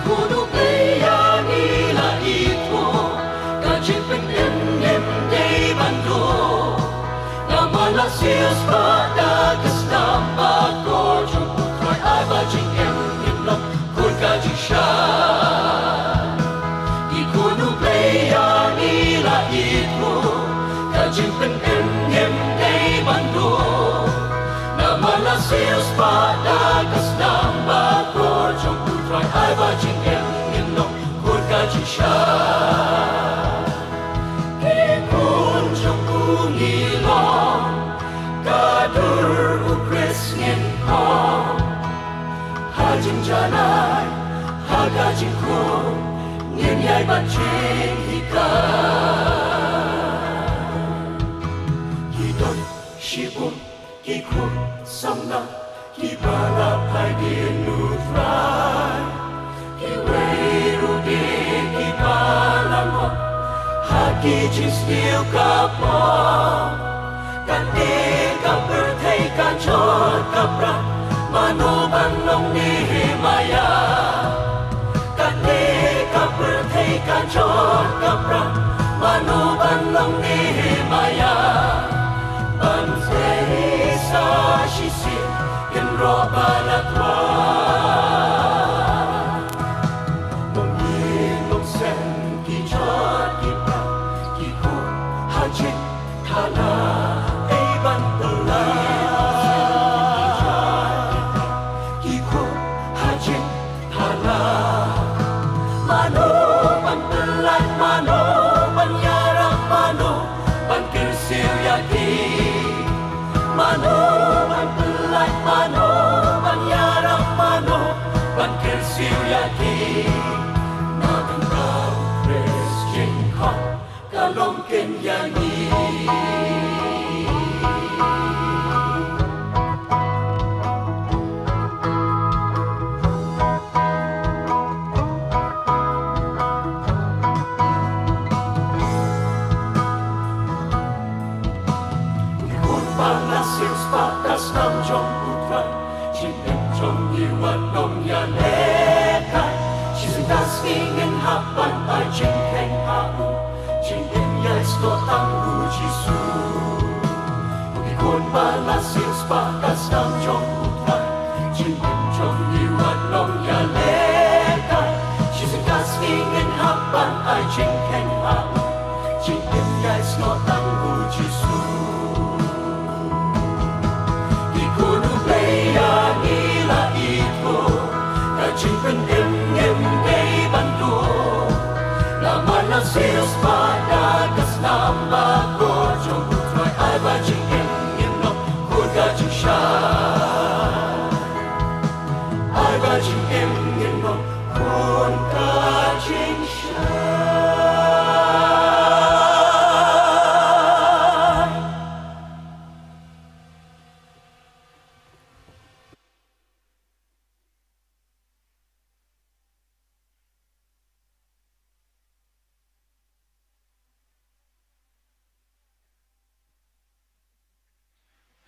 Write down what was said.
kuno kaya nila ito kajit pengendem day bando na malasias padagas na magkojong putray ay bajing emnilok kun kajing siya di kuno kaya nila ito kajit pengendem day bando na malasias padagas na magkojong putray ay bajing emnilok kun kajing siya Ikunjong kungilong kadur ukresngin ko hajing janay hagajing ko ninyay bajing hikan Kidon shibun kikun samna kibalapay dinutray kiweiru di kibalangot Hagi jisniu kapo Kante kapertay kanchot kapra Manuban long ni himaya Kante kapertay kanchot kapra Manuban long ni himaya Bantay sa shisi Kenro balatwa Mungilong sen kichot kipra Kiko hajit kala ay bantala Kiko hajit kala Mano bantalat mano Banyarak mano Bankirsiw yaki Mano bantalat mano Banyarak mano Bankirsiw yaki Nagangkaw resking ka Kalong kenyani Palasis patas nam jong putran Chinem jong iwan nong yan lekai Shisendas ingin hapan ay jingkeng haun Chinem yais no tanggu jisu Ikon palasis patas nam jong putran Chinem jong iwan nong yan lekai Shisendas ingin hapan ay jingkeng haun Chinem yais no tanggu jisu Kajing pengendem day bando Na malasias padagas na magkojong putray ay bajing emnilok kun kajing siya Ay bajing emnilok